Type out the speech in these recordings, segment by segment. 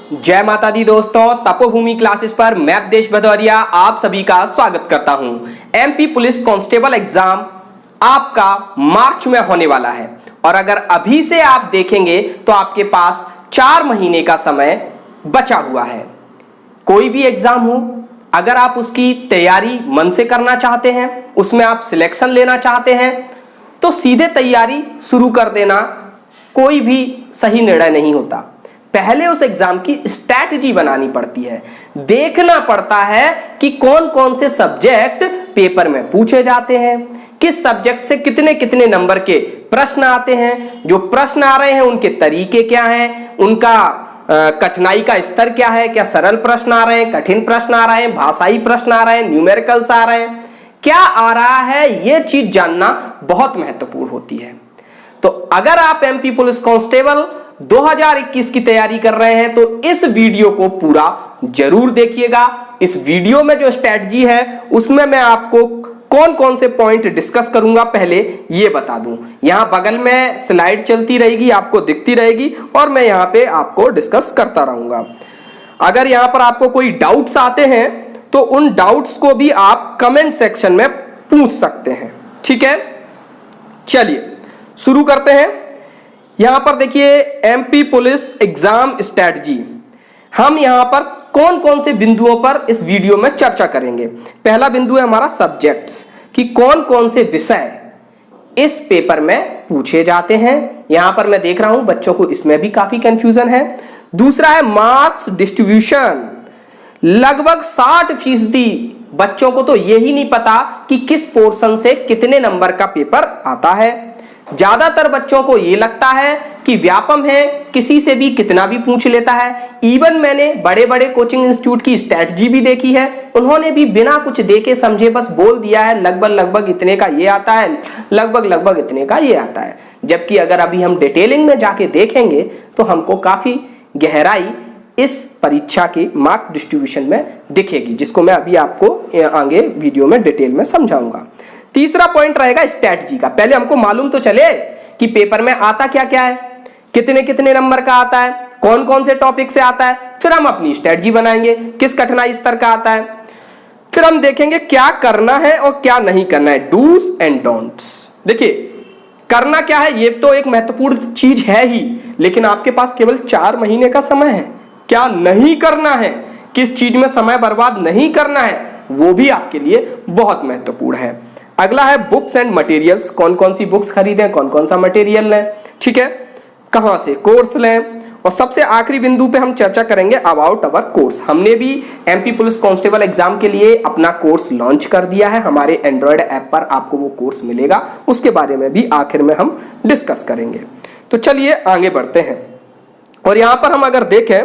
जय माता दी दोस्तों, तपोभूमि क्लासेस पर मैं अवधेश भदौरिया आप सभी का स्वागत करता हूं। एमपी पुलिस कांस्टेबल एग्जाम आपका मार्च में होने वाला है और अगर अभी से आप देखेंगे तो आपके पास 4 महीने का समय बचा हुआ है। कोई भी एग्जाम हो, अगर आप उसकी तैयारी मन से करना चाहते हैं, उसमें आप सिलेक्शन लेना चाहते हैं तो सीधे तैयारी शुरू कर देना कोई भी सही निर्णय नहीं होता। पहले उस एग्जाम की स्ट्रैटेजी बनानी पड़ती है, देखना पड़ता है कि कौन कौन से सब्जेक्ट पेपर में पूछे जाते हैं, किस सब्जेक्ट से कितने कितने नंबर के प्रश्न आते हैं, जो प्रश्न आ रहे हैं उनके तरीके क्या हैं, उनका कठिनाई का स्तर क्या है, क्या सरल प्रश्न आ रहे हैं, कठिन प्रश्न आ रहे हैं, भाषाई प्रश्न आ रहे हैं, न्यूमेरिकल्स आ रहे हैं, क्या आ रहा है, यह चीज जानना बहुत महत्वपूर्ण होती है। तो अगर आप एमपी पुलिस कांस्टेबल 2021 की तैयारी कर रहे हैं तो इस वीडियो को पूरा जरूर देखिएगा। इस वीडियो में जो स्ट्रैटेजी है उसमें मैं आपको कौन कौन से पॉइंट डिस्कस करूंगा पहले ये बता दूं। यहां बगल में स्लाइड चलती रहेगी, आपको दिखती रहेगी और मैं यहां पे आपको डिस्कस करता रहूंगा। अगर यहां पर आपको कोई डाउट्स आते हैं तो उन डाउट्स को भी आप कमेंट सेक्शन में पूछ सकते हैं, ठीक है। चलिए शुरू करते हैं। यहां पर देखिए एमपी पुलिस एग्जाम स्ट्रैटेजी, हम यहां पर कौन कौन से बिंदुओं पर इस वीडियो में चर्चा करेंगे। पहला बिंदु है हमारा सब्जेक्ट्स, कि कौन कौन से विषय इस पेपर में पूछे जाते हैं। यहां पर मैं देख रहा हूं बच्चों को इसमें भी काफी कंफ्यूजन है। दूसरा है मार्क्स डिस्ट्रीब्यूशन, लगभग 60% बच्चों को तो यही नहीं पता कि किस पोर्शन से कितने नंबर का पेपर आता है। ज्यादातर बच्चों को यह लगता है कि व्यापम है, किसी से भी कितना भी पूछ लेता है। इवन मैंने बड़े बड़े कोचिंग इंस्टीट्यूट की स्ट्रैटेजी भी देखी है, उन्होंने भी बिना कुछ देखे समझे बस बोल दिया है लगभग इतने का ये आता है, लगभग इतने का ये आता है। जबकि अगर अभी हम डिटेलिंग में जाके देखेंगे तो हमको काफी गहराई इस परीक्षा की मार्क डिस्ट्रीब्यूशन में दिखेगी, जिसको मैं अभी आपको आगे वीडियो में डिटेल में समझाऊंगा। तीसरा पॉइंट रहेगा स्ट्रैटेजी का। पहले हमको मालूम तो चले कि पेपर में आता क्या क्या है, कितने कितने नंबर का आता है, कौन कौन से टॉपिक से आता है, फिर हम अपनी स्ट्रैटेजी बनाएंगे, किस कठिनाई स्तर का आता है, फिर हम देखेंगे क्या करना है और क्या नहीं करना है, डूज एंड डोंट्स। देखिए करना क्या है ये तो एक महत्वपूर्ण चीज है ही, लेकिन आपके पास केवल 4 महीने का समय है। क्या नहीं करना है, किस चीज में समय बर्बाद नहीं करना है, वो भी आपके लिए बहुत महत्वपूर्ण है। अगला है बुक्स एंड मटेरियल्स, कौन कौन सी बुक्स खरीदें, कौन कौन सा मटेरियल लें, ठीक है, कहां से कोर्स लें। और सबसे आखिरी बिंदु पे हम चर्चा करेंगे अबाउट अवर कोर्स। हमने भी एमपी पुलिस कांस्टेबल एग्जाम के लिए अपना कोर्स लॉन्च कर दिया है, हमारे एंड्रॉयड ऐप पर आपको वो कोर्स मिलेगा, उसके बारे में भी आखिर में हम डिस्कस करेंगे। तो चलिए आगे बढ़ते हैं। और यहां पर हम अगर देखें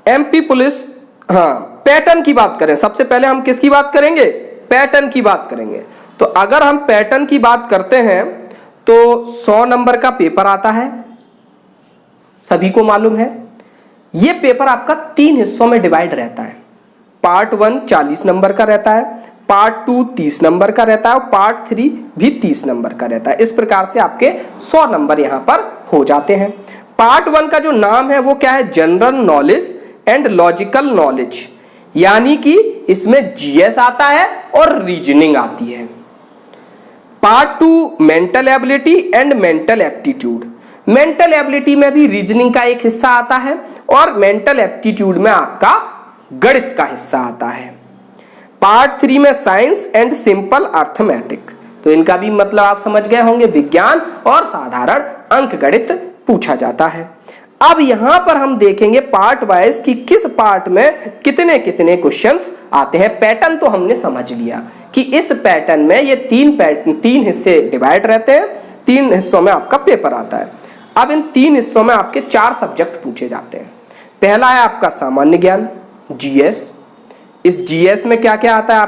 एमपी पुलिस, पैटर्न की बात करें, सबसे पहले हम किसकी बात करेंगे, पैटर्न की बात करेंगे। तो अगर हम पैटर्न की बात करते हैं तो 100 नंबर का पेपर आता है, सभी को मालूम है। यह पेपर आपका 3 हिस्सों में डिवाइड रहता है। पार्ट 1 40 नंबर का रहता है, पार्ट 2 30 नंबर का रहता है और पार्ट 3 भी 30 नंबर का रहता है। इस प्रकार से आपके 100 नंबर यहां पर हो जाते हैं। पार्ट 1 का जो नाम है वो क्या है, general knowledge and logical knowledge, यानी कि इसमें जीएस आता है और रीजनिंग आती है। Part 2 mental ability and mental aptitude, mental ability में भी रीजनिंग का एक हिस्सा आता है और मेंटल एप्टीट्यूड में आपका गणित का हिस्सा आता है। पार्ट 3 में साइंस एंड सिंपल अर्थमेटिक, तो इनका भी मतलब आप समझ गए होंगे, विज्ञान और साधारण अंक गणित पूछा जाता है। अब यहां पर हम देखेंगे पार्ट वाइज कि किस पार्ट में कितने कितने क्वेश्चंस आते हैं। पैटर्न तो हमने समझ लिया कि इस पैटर्न में ये 3 हिस्से डिवाइड रहते हैं, 3 हिस्सों में आपका पेपर आता है। अब इन 3 हिस्सों में आपके 4 सब्जेक्ट पूछे जाते हैं। पहला है आपका सामान्य ज्ञान, जीएस। इस जीएस में क्या क्या आता है,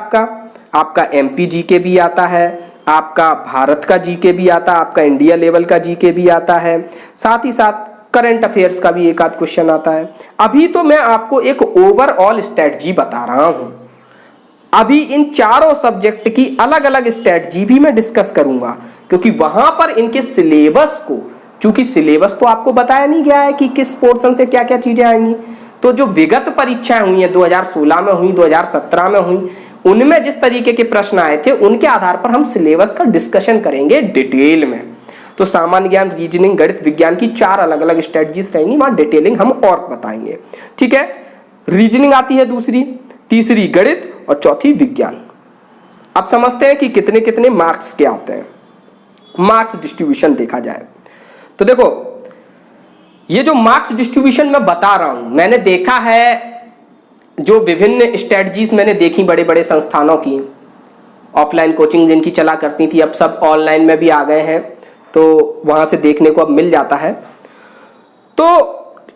आपका एमपी जीके भी आता है, आपका भारत का जीके भी आता है, आपका इंडिया लेवल का जीके भी आता है, साथ ही साथ करंट अफेयर्स का भी एक आध क्वेश्चन आता है। अभी तो मैं आपको एक ओवरऑल स्ट्रेटजी बता रहा हूं, अभी इन चारों सब्जेक्ट की अलग अलग स्ट्रेटजी भी मैं डिस्कस करूंगा, क्योंकि वहां पर इनके सिलेबस को क्योंकि सिलेबस तो आपको बताया नहीं गया है कि किस पोर्शन से क्या क्या चीजें आएंगी। तो जो विगत परीक्षाएं हुई है 2016 में हुई, 2017 में हुई, उनमें जिस तरीके के प्रश्न आए थे उनके आधार पर हम सिलेबस का डिस्कशन करेंगे डिटेल में। तो सामान्य ज्ञान, रीजनिंग, गणित, विज्ञान की 4 अलग अलग स्ट्रेटजीज रहेंगी, वहां डिटेलिंग हम और बताएंगे। ठीक है, रीजनिंग आती है दूसरी, तीसरी गणित और चौथी विज्ञान। अब समझते हैं कि कितने कितने मार्क्स के आते हैं। मार्क्स डिस्ट्रीब्यूशन देखा जाए तो देखो, ये जो मार्क्स डिस्ट्रीब्यूशन मैं बता रहा हूं, मैंने देखा है जो विभिन्न स्ट्रेटजीज मैंने देखी बड़े बड़े संस्थानों की, ऑफलाइन कोचिंग जिनकी चला करती थी, अब सब ऑनलाइन में भी आ गए हैं, तो वहां से देखने को अब मिल जाता है। तो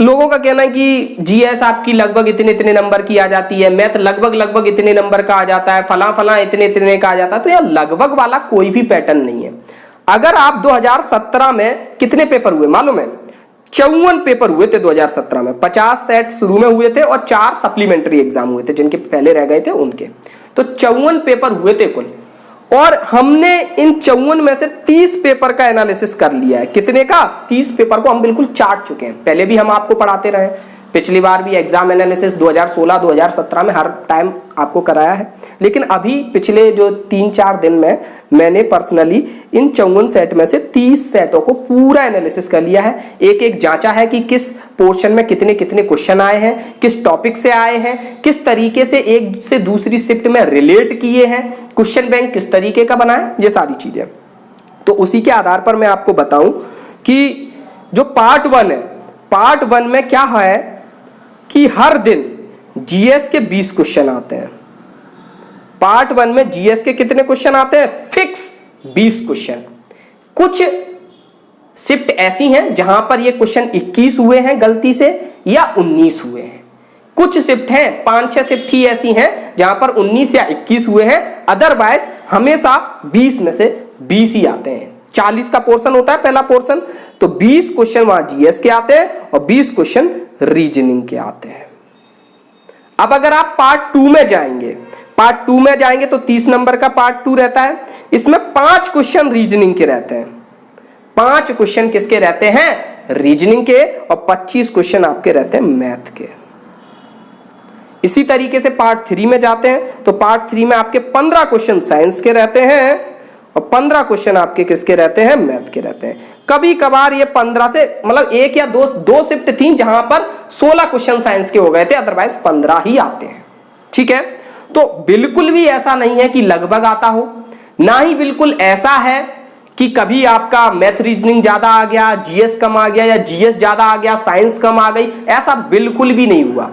लोगों का कहना है कि जीएस आपकी लगभग इतने इतने नंबर की आ जाती है, मैथ लगभग इतने नंबर का आ जाता है, फला फला इतने इतने का आ जाता है। तो यह लगभग वाला कोई भी पैटर्न नहीं है। अगर आप 2017 में कितने पेपर हुए मालूम है? 54 पेपर हुए थे 2017 में। 50 सेट शुरू में हुए थे और 4 सप्लीमेंट्री एग्जाम हुए थे, जिनके पहले रह गए थे उनके। तो 54 पेपर हुए थे कुल, और हमने इन 54 में से 30 पेपर का एनालिसिस कर लिया है। कितने का? 30 पेपर को हम बिल्कुल चाट चुके हैं। पहले भी हम आपको पढ़ाते रहे, पिछली बार भी एग्जाम एनालिसिस 2016 2017 में हर टाइम आपको कराया है। लेकिन अभी पिछले जो 3-4 दिन में मैंने पर्सनली इन 54 सेट में से 30 सेटों को पूरा एनालिसिस कर लिया है। एक एक जांचा है कि किस पोर्शन में कितने कितने क्वेश्चन आए हैं, किस टॉपिक से आए हैं, किस तरीके से एक से दूसरी शिफ्ट में रिलेट किए हैं, क्वेश्चन बैंक किस तरीके का बना है, ये सारी चीजें। तो उसी के आधार पर मैं आपको बताऊं कि जो पार्ट 1 है, पार्ट 1 में क्या है कि हर दिन जीएस के 20 क्वेश्चन आते हैं। पार्ट 1 में जीएस के कितने क्वेश्चन आते हैं? Fix 20 question. कुछ शिफ्ट ऐसी हैं जहां पर ये क्वेश्चन 21 हुए हैं गलती से या 19 हुए हैं। कुछ शिफ्ट हैं, 5-6 शिफ्ट ही ऐसी हैं जहां पर 19 या 21 हुए हैं। अदरवाइज हमेशा 20 में से 20 ही आते हैं। 40 का पोर्शन होता है पहला पोर्शन, तो 20 क्वेश्चन वहां जीएस के आते हैं और 20 क्वेश्चन रीजनिंग के आते हैं। अब अगर आप पार्ट 2 में जाएंगे, पार्ट 2 में जाएंगे तो 30 नंबर का पार्ट 2 रहता है। इसमें 5 क्वेश्चन रीजनिंग के रहते हैं। 5 क्वेश्चन किसके रहते हैं? रीजनिंग के, और 25 क्वेश्चन आपके रहते हैं मैथ के। इसी तरीके से पार्ट 3 में जाते हैं तो पार्ट 3 में आपके 15 क्वेश्चन साइंस के रहते हैं और 15 क्वेश्चन आपके किसके रहते हैं? मैथ के रहते हैं। कभी कभार ये 15 से मतलब 1 या 2 शिफ्ट थी जहां पर 16 क्वेश्चन साइंस के हो गए थे, अदरवाइज 15 ही आते हैं। ठीक है, तो बिल्कुल भी ऐसा नहीं है कि लगभग आता हो, ना ही बिल्कुल ऐसा है कि कभी आपका मैथ रीजनिंग ज्यादा आ गया, जीएस कम आ गया, या जीएस ज्यादा आ गया, साइंस कम आ गई। ऐसा बिल्कुल भी नहीं हुआ।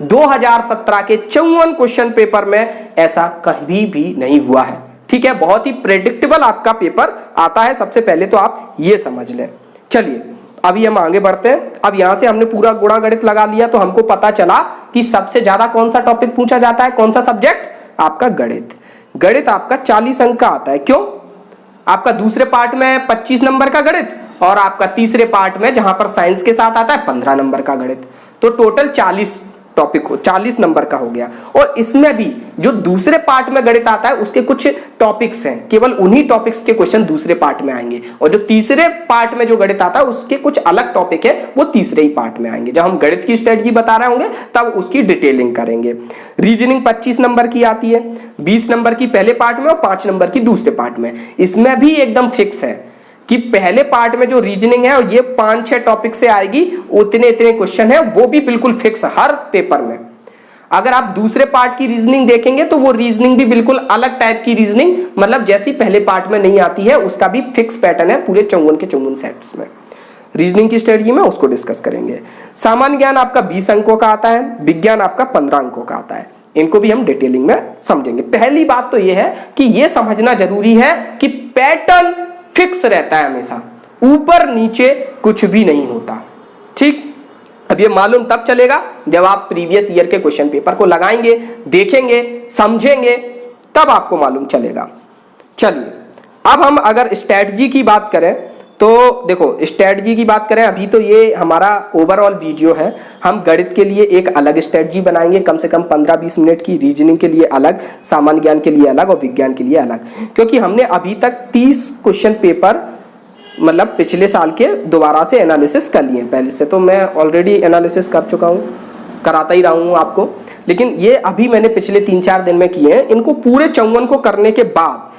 2017 के 54 क्वेश्चन पेपर में ऐसा कभी भी नहीं हुआ है। ठीक है, बहुत ही प्रेडिक्टेबल आपका पेपर आता है। सबसे पहले तो आप ये समझ लें। चलिए अभी हम आगे बढ़ते हैं। अब यहां से हमने पूरा गुणा गणित लगा लिया, तो हमको पता चला कि सबसे ज्यादा कौन सा टॉपिक पूछा जाता है, कौन सा सब्जेक्ट? आपका गणित। गणित आपका 40 अंक का आता है। क्यों? आपका दूसरे पार्ट में 25 नंबर का गणित, और आपका तीसरे पार्ट में जहां पर साइंस के साथ आता है 15 नंबर का गणित। तो टोटल 40 टॉपिक 40 नंबर का हो गया। और इसमें भी जो दूसरे पार्ट में गणित आता है उसके कुछ टॉपिक्स हैं, केवल उन्हीं टॉपिक्स के क्वेश्चन दूसरे पार्ट में आएंगे, और जो तीसरे पार्ट में जो गणित आता है उसके कुछ अलग टॉपिक है, वो तीसरे ही पार्ट में आएंगे। जब हम गणित की स्ट्रेटजी बता रहे होंगे तब उसकी डिटेलिंग करेंगे। रीजनिंग 25 नंबर की आती है, 20 नंबर की पहले पार्ट में और 5 नंबर की दूसरे पार्ट में। इसमें भी एकदम फिक्स है कि पहले पार्ट में जो रीजनिंग है और ये 5-6 टॉपिक से आएगी, उतने इतने क्वेश्चन है, वो भी बिल्कुल फिक्स हर पेपर में। अगर आप दूसरे पार्ट की रीजनिंग देखेंगे तो वो रीजनिंग भी बिल्कुल अलग टाइप की रीजनिंग, मतलब जैसी पहले पार्ट में नहीं आती है, उसका भी फिक्स पैटर्न है पूरे 54 के 54 सेट्स में। रीजनिंग की स्ट्रेटजी में उसको डिस्कस करेंगे। सामान्य ज्ञान आपका 20 अंकों का आता है, विज्ञान आपका 15 अंकों का आता है। इनको भी हम डिटेलिंग में समझेंगे। पहली बात तो यह है कि यह समझना जरूरी है कि पैटर्न फिक्स रहता है हमेशा, ऊपर नीचे कुछ भी नहीं होता। ठीक, अब ये मालूम तब चलेगा जब आप प्रीवियस ईयर के क्वेश्चन पेपर को लगाएंगे, देखेंगे, समझेंगे, तब आपको मालूम चलेगा। चलिए अब हम अगर स्ट्रेटजी की बात करें तो देखो, स्ट्रेटजी की बात करें, अभी तो ये हमारा ओवरऑल वीडियो है। हम गणित के लिए एक अलग स्ट्रेटजी बनाएंगे, कम से कम 15-20 मिनट की, रीजनिंग के लिए अलग, सामान्य ज्ञान के लिए अलग और विज्ञान के लिए अलग, क्योंकि हमने अभी तक 30 क्वेश्चन पेपर मतलब पिछले साल के दोबारा से एनालिसिस कर लिए। पहले से तो मैं ऑलरेडी एनालिसिस कर चुका हूँ, कराता ही रहा हूँ आपको, लेकिन ये अभी मैंने पिछले 3-4 दिन में किए हैं। इनको पूरे 54 को करने के बाद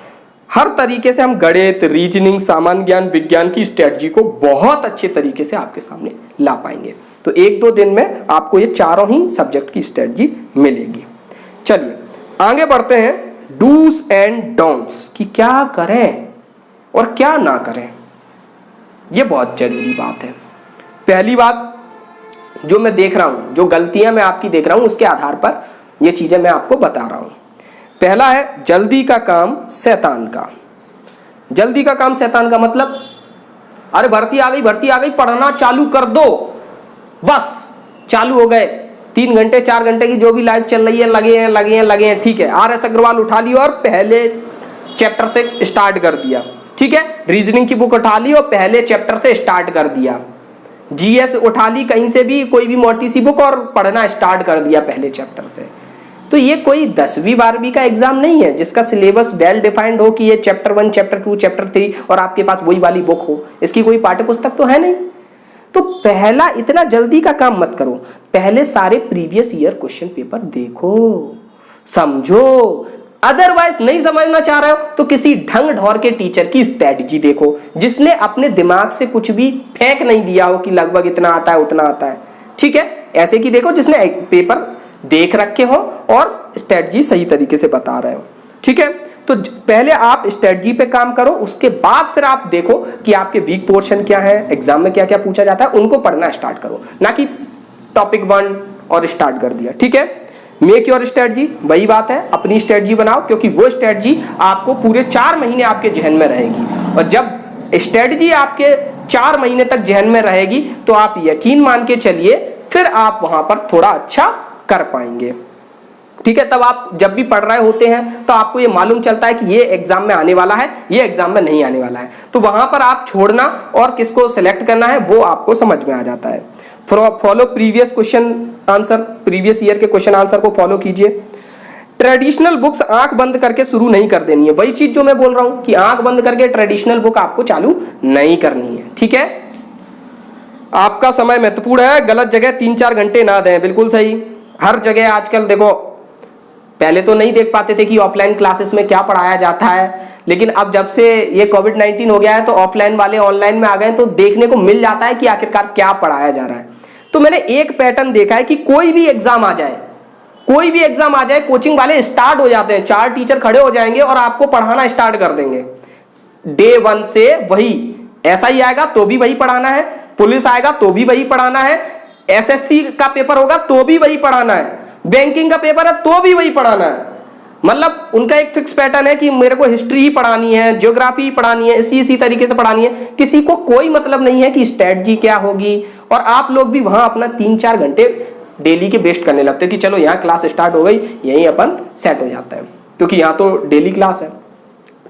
हर तरीके से हम गणित, रीजनिंग, सामान्य ज्ञान, विज्ञान की स्ट्रेटजी को बहुत अच्छे तरीके से आपके सामने ला पाएंगे। तो 1-2 दिन में आपको ये चारों ही सब्जेक्ट की स्ट्रेटजी मिलेगी। चलिए आगे बढ़ते हैं, डूज एंड डोंट्स कि क्या करें और क्या ना करें। ये बहुत जरूरी बात है। पहली बात जो मैं देख रहा हूं, जो गलतियां मैं आपकी देख रहा हूं, उसके आधार पर ये चीजें मैं आपको बता रहा हूं। पहला है जल्दी का काम शैतान का। जल्दी का काम शैतान का मतलब, अरे भर्ती आ गई, पढ़ना चालू कर दो, बस चालू हो गए। 3 घंटे 4 घंटे की जो भी लाइट चल रही है, लगे हैं, ठीक है। RS अग्रवाल उठा ली और पहले चैप्टर से स्टार्ट कर दिया, ठीक है। रीजनिंग की बुक उठा ली और पहले चैप्टर से स्टार्ट कर दिया। GS उठा ली कहीं से भी, कोई भी मोटी सी बुक, और पढ़ना स्टार्ट कर दिया पहले चैप्टर से। तो ये कोई 10वीं 12वीं का एग्जाम नहीं है जिसका सिलेबस वेल डिफाइंड हो कि ये चैप्टर 1, चैप्टर 2, चैप्टर 3 और आपके पास वही वाली बुक हो। इसकी कोई पाठ्य पुस्तक तो है नहीं। तो पहला इतना जल्दी का काम मत करो, पहले सारे प्रीवियस ईयर क्वेश्चन पेपर देखो, समझो। अदरवाइज नहीं समझना चाह रहे हो तो किसी ढंग ढोर के टीचर की स्ट्रेटजी देखो, जिसने अपने दिमाग से कुछ भी फेंक नहीं दिया हो कि लगभग इतना आता है उतना आता है, ठीक है। ऐसे की देखो जिसने पेपर देख रखे हो और स्ट्रेटजी सही तरीके से बता रहे हो, ठीक है। तो पहले आप स्ट्रेटजी पे काम करो, उसके बाद फिर आप देखो कि आपके वीक पोर्शन क्या है, एग्जाम में क्या क्या पूछा जाता है, उनको पढ़ना स्टार्ट करो, ना कि टॉपिक 1 और स्टार्ट कर दिया, ठीक है। मेक योर स्ट्रेटजी, वही बात है, अपनी स्ट्रेटजी बनाओ, क्योंकि वो स्ट्रेटजी आपको पूरे 4 महीने आपके जहन में रहेगी। और जब स्ट्रेटजी आपके 4 महीने तक जहन में रहेगी तो आप यकीन मान के चलिए फिर आप वहां पर थोड़ा अच्छा कर पाएंगे, ठीक है। तब आप जब भी पढ़ रहे होते हैं तो आपको ये मालूम चलता है कि ये एग्जाम में आने वाला है, ये एग्जाम में नहीं आने वाला है। तो वहां पर आप छोड़ना और किसको सिलेक्ट करना है वो आपको समझ में आ जाता है। Follow previous question answer, previous year के क्वेश्चन आंसर को फॉलो कीजिए। ट्रेडिशनल बुक्स आंख बंद करके शुरू नहीं कर देनी है, वही चीज जो मैं बोल रहा हूं कि आंख बंद करके ट्रेडिशनल बुक आपको चालू नहीं करनी है, ठीक है। आपका समय महत्वपूर्ण है, गलत जगह 3-4 घंटे ना दें, बिल्कुल सही। हर जगह आजकल देखो, पहले तो नहीं देख पाते थे कि ऑफलाइन क्लासेस में क्या पढ़ाया जाता है, लेकिन अब जब से ये कोविड-19 हो गया है तो ऑफलाइन वाले ऑनलाइन में आ गए, तो देखने को मिल जाता है कि आखिरकार क्या पढ़ाया जा रहा है। तो मैंने एक पैटर्न देखा है कि कोई भी एग्जाम आ जाए, कोचिंग वाले स्टार्ट हो जाते हैं, 4 टीचर खड़े हो जाएंगे और आपको पढ़ाना स्टार्ट कर देंगे। डे 1 से वही, SI आएगा तो भी वही पढ़ाना है, पुलिस आएगा तो भी वही पढ़ाना है, SSC का पेपर होगा तो भी वही पढ़ाना है, बैंकिंग का पेपर है तो भी वही पढ़ाना है। मतलब उनका एक फिक्स पैटर्न है कि मेरे को हिस्ट्री ही पढ़ानी है, ज्योग्राफी ही पढ़ानी है, इसी तरीके से पढ़ानी है। किसी को कोई मतलब नहीं है कि स्ट्रेटजी क्या होगी। और आप लोग भी वहां अपना 3-4 घंटे डेली के वेस्ट करने लगते हो कि चलो यहाँ क्लास स्टार्ट हो गई, यहीं अपन सेट हो जाता है, क्योंकि यहाँ तो डेली क्लास है।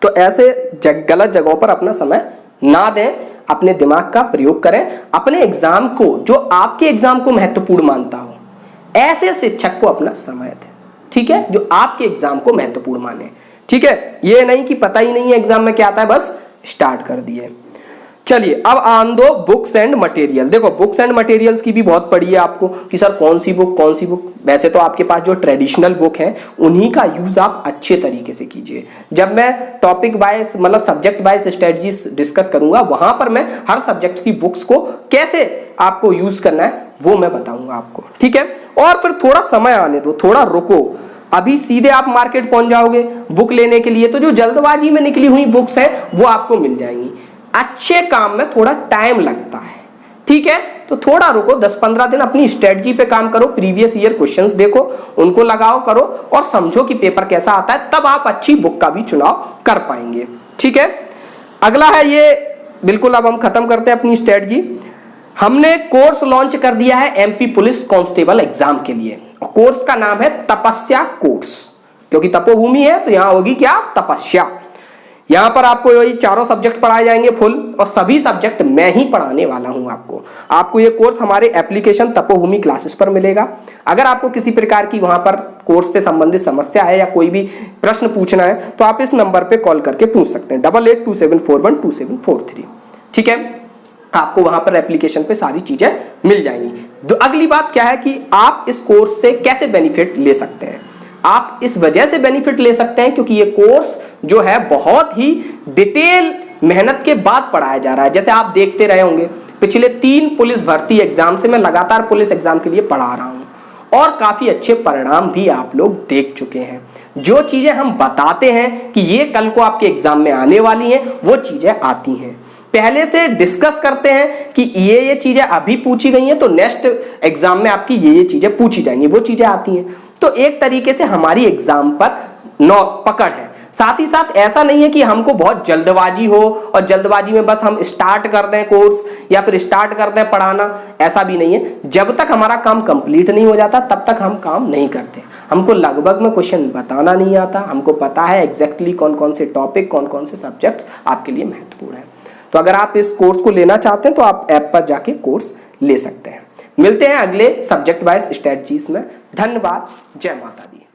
तो ऐसे गलत जगहों पर अपना समय ना दें, अपने दिमाग का प्रयोग करें। अपने एग्जाम को, जो आपके एग्जाम को महत्वपूर्ण मानता हो, ऐसे शिक्षक को अपना समय दें, ठीक है, जो आपके एग्जाम को महत्वपूर्ण माने, ठीक है। ये नहीं कि पता ही नहीं है एग्जाम में क्या आता है, बस स्टार्ट कर दिए। चलिए अब आन दो बुक्स एंड मटेरियल। देखो बुक्स एंड मटेरियल्स की भी बहुत पड़ी है आपको कि सर कौन सी बुक। वैसे तो आपके पास जो ट्रेडिशनल बुक है उन्हीं का यूज आप अच्छे तरीके से कीजिए। जब मैं टॉपिक वाइज, मतलब सब्जेक्ट वाइज स्ट्रेटजीज डिस्कस करूंगा, वहां पर मैं हर सब्जेक्ट की बुक्स को कैसे आपको यूज करना है वो मैं बताऊंगा आपको, ठीक है। और फिर थोड़ा समय आने दो, थोड़ा रुको। अभी सीधे आप मार्केट पहुंच जाओगे बुक लेने के लिए, तो जो जल्दबाजी में निकली हुई बुक्स है वो आपको मिल जाएंगी। अच्छे काम में थोड़ा टाइम लगता है, ठीक है। तो थोड़ा रुको, 10-15 दिन अपनी स्ट्रेटजी पे काम करो, प्रीवियस ईयर क्वेश्चंस देखो, उनको लगाओ करो और समझो कि पेपर कैसा आता है, तब आप अच्छी बुक का भी चुनाव कर पाएंगे, ठीक है। अगला है ये, बिल्कुल अब हम खत्म करते हैं अपनी स्ट्रेटजी। हमने कोर्स लॉन्च कर दिया है MP पुलिस कांस्टेबल एग्जाम के लिए। कोर्स का नाम है तपस्या कोर्स, क्योंकि तपोभूमि है तो यहां होगी क्या, तपस्या। यहां पर आपको यही चारों सब्जेक्ट पढ़ाए जाएंगे फुल, और सभी सब्जेक्ट मैं ही पढ़ाने वाला हूं आपको ये कोर्स हमारे एप्लीकेशन तपोभूमि क्लासेस पर मिलेगा। अगर आपको किसी प्रकार की वहां पर कोर्स से संबंधित समस्या है या कोई भी प्रश्न पूछना है तो आप इस नंबर पे कॉल करके पूछ सकते हैं, 8827412743, ठीक है, आपको वहां पर एप्लीकेशन पे सारी चीजें मिल जाएंगी। तो अगली बात क्या है कि आप इस कोर्स से कैसे बेनिफिट ले सकते हैं। आप इस वजह से बेनिफिट ले सकते हैं क्योंकि ये कोर्स जो है बहुत ही डिटेल मेहनत के बाद पढ़ाया जा रहा है। जैसे आप देखते रहे होंगे पिछले 3 पुलिस भर्ती एग्जाम से मैं लगातार पुलिस एग्जाम के लिए पढ़ा रहा हूं और काफी अच्छे परिणाम भी आप लोग देख चुके हैं। जो चीजें हम बताते हैं कि ये कल को आपके एग्जाम में आने वाली हैं, वो चीजें आती हैं। पहले से डिस्कस करते हैं कि ये चीजें अभी पूछी गई हैं तो नेक्स्ट एग्जाम में आपकी ये चीजें पूछी जाएंगी, वो चीजें आती हैं। तो एक तरीके से हमारी एग्जाम पर पकड़ है। साथ ही साथ ऐसा नहीं है कि हमको बहुत जल्दबाजी हो और जल्दबाजी में बस हम स्टार्ट कर दें कोर्स या फिर स्टार्ट कर दें पढ़ाना, ऐसा भी नहीं है। जब तक हमारा काम कंप्लीट नहीं हो जाता तब तक हम काम नहीं करते। हमको लगभग में क्वेश्चन बताना नहीं आता, हमको पता है एग्जैक्टली कौन कौन से टॉपिक, कौन कौन से सब्जेक्ट्स आपके लिए महत्वपूर्ण है। तो अगर आप इस कोर्स को लेना चाहते हैं तो आप ऐप पर जाके कोर्स ले सकते हैं। मिलते हैं अगले सब्जेक्ट वाइज स्ट्रेटजीज में। धन्यवाद। जय माता दी।